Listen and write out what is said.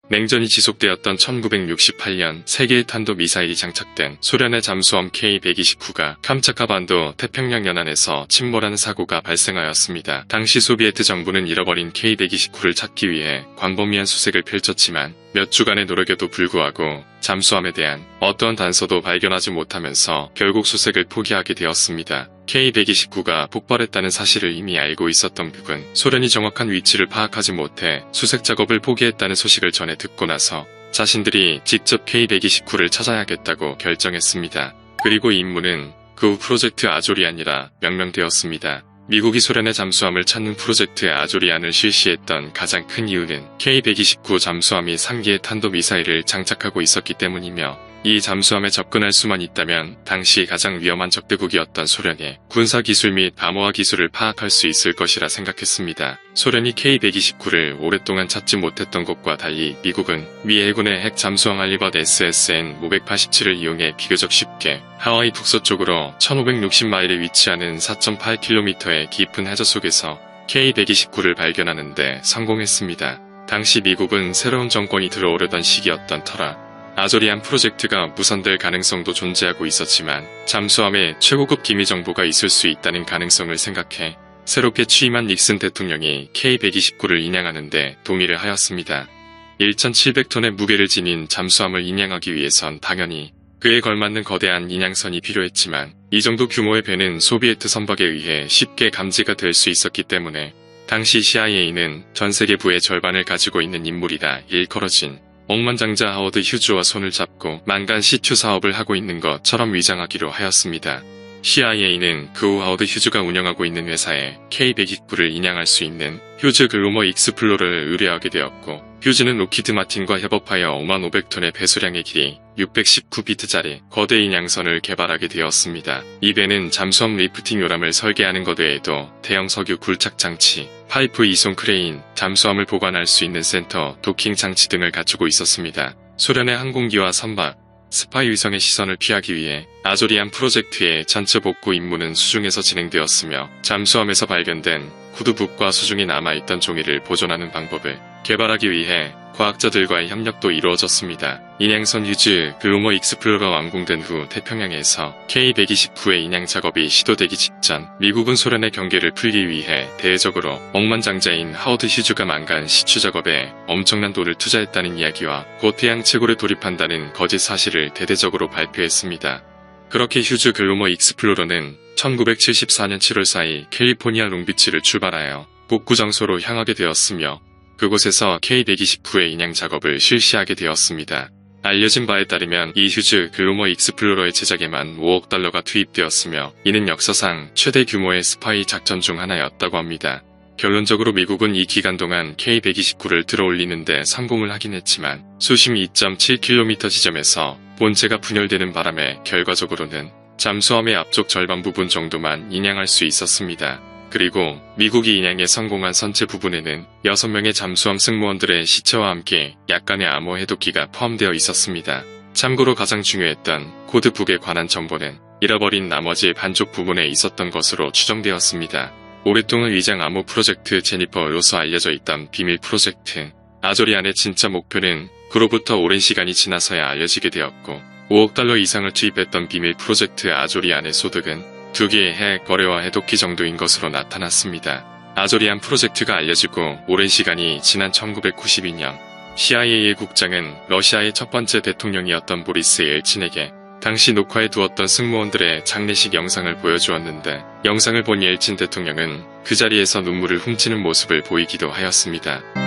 냉전이 지속되었던 1968년 세계의 탄도미사일이 장착된 소련의 잠수함 K-129가 캄차카반도 태평양 연안에서 침몰하는 사고가 발생하였습니다. 당시 소비에트 정부는 잃어버린 K-129를 찾기 위해 광범위한 수색을 펼쳤지만 몇 주간의 노력에도 불구하고 잠수함에 대한 어떠한 단서도 발견하지 못하면서 결국 수색을 포기하게 되었습니다. K-129가 폭발했다는 사실을 이미 알고 있었던 미국은 소련이 정확한 위치를 파악하지 못해 수색 작업을 포기했다는 소식을 전해 듣고 나서 자신들이 직접 K-129를 찾아야겠다고 결정했습니다. 그리고 이 임무는 그 후 프로젝트 아조리안이라 명명되었습니다. 미국이 소련의 잠수함을 찾는 프로젝트 아조리안을 실시했던 가장 큰 이유는 K-129 잠수함이 3기의 탄도미사일을 장착하고 있었기 때문이며 이 잠수함에 접근할 수만 있다면 당시 가장 위험한 적대국이었던 소련의 군사기술 및 방어화 기술을 파악할 수 있을 것이라 생각했습니다. 소련이 K-129를 오랫동안 찾지 못했던 것과 달리 미국은 미 해군의 핵 잠수함 할리벗 SSN-587을 이용해 비교적 쉽게 하와이 북서쪽으로 1560마일에 위치하는 4.8km의 깊은 해저 속에서 K-129를 발견하는 데 성공했습니다. 당시 미국은 새로운 정권이 들어오려던 시기였던 터라 아조리안 프로젝트가 무산될 가능성도 존재하고 있었지만 잠수함에 최고급 기미 정보가 있을 수 있다는 가능성을 생각해 새롭게 취임한 닉슨 대통령이 K-129를 인양하는 데 동의를 하였습니다. 1700톤의 무게를 지닌 잠수함을 인양하기 위해선 당연히 그에 걸맞는 거대한 인양선이 필요했지만 이 정도 규모의 배는 소비에트 선박에 의해 쉽게 감지가 될 수 있었기 때문에 당시 CIA는 전세계 부의 절반을 가지고 있는 인물이라 일컬어진 억만장자 하워드 휴즈와 손을 잡고 만간 시추 사업을 하고 있는 것처럼 위장하기로 하였습니다. CIA는 그 후 하워드 휴즈가 운영하고 있는 회사에 K-129를 인양할 수 있는 휴즈 글로머 익스플로러를 의뢰하게 되었고 휴즈는 로키드 마틴과 협업하여 55,500톤의 배수량의 길이 619피트짜리 거대 인양선을 개발하게 되었습니다. 이 배는 잠수함 리프팅 요람을 설계하는 것 외에도 대형 석유 굴착 장치, 파이프 이송 크레인, 잠수함을 보관할 수 있는 센터, 도킹 장치 등을 갖추고 있었습니다. 소련의 항공기와 선박, 스파이 위성의 시선을 피하기 위해 아조리안 프로젝트의 전체 복구 임무는 수중에서 진행되었으며 잠수함에서 발견된 후드북과 수중에 남아있던 종이를 보존하는 방법을 개발하기 위해 과학자들과의 협력도 이루어졌습니다. 인양선 휴즈 글로머 익스플로러가 완공된 후 태평양에서 K-129의 인양 작업이 시도되기 직전 미국은 소련의 경계를 풀기 위해 대외적으로 억만장자인 하워드 휴즈가 만간 시추 작업에 엄청난 돈을 투자했다는 이야기와 곧 해양 채굴에 돌입한다는 거짓 사실을 대대적으로 발표했습니다. 그렇게 휴즈 글로머 익스플로러는 1974년 7월 4일 캘리포니아 롱비치를 출발하여 복구 장소로 향하게 되었으며 그곳에서 K-129의 인양 작업을 실시하게 되었습니다. 알려진 바에 따르면 이 휴즈 글로머 익스플로러의 제작에만 5억 달러가 투입되었으며 이는 역사상 최대 규모의 스파이 작전 중 하나였다고 합니다. 결론적으로 미국은 이 기간 동안 K-129를 들어올리는 데 성공을 하긴 했지만 수심 2.7km 지점에서 본체가 분열되는 바람에 결과적으로는 잠수함의 앞쪽 절반 부분 정도만 인양할 수 있었습니다. 그리고 미국이 인양에 성공한 선체 부분에는 6명의 잠수함 승무원들의 시체와 함께 약간의 암호 해독기가 포함되어 있었습니다. 참고로 가장 중요했던 코드북에 관한 정보는 잃어버린 나머지 반쪽 부분에 있었던 것으로 추정되었습니다. 오랫동안 위장 암호 프로젝트 제니퍼로서 알려져 있던 비밀 프로젝트 아조리안의 진짜 목표는 그로부터 오랜 시간이 지나서야 알려지게 되었고 5억 달러 이상을 투입했던 비밀 프로젝트 아조리안의 소득은 2개의 핵 거래와 해독기 정도인 것으로 나타났습니다. 아조리안 프로젝트가 알려지고 오랜 시간이 지난 1992년 CIA의 국장은 러시아의 첫 번째 대통령이었던 보리스 엘친에게 당시 녹화해 두었던 승무원들의 장례식 영상을 보여주었는데 영상을 본 엘친 대통령은 그 자리에서 눈물을 훔치는 모습을 보이기도 하였습니다.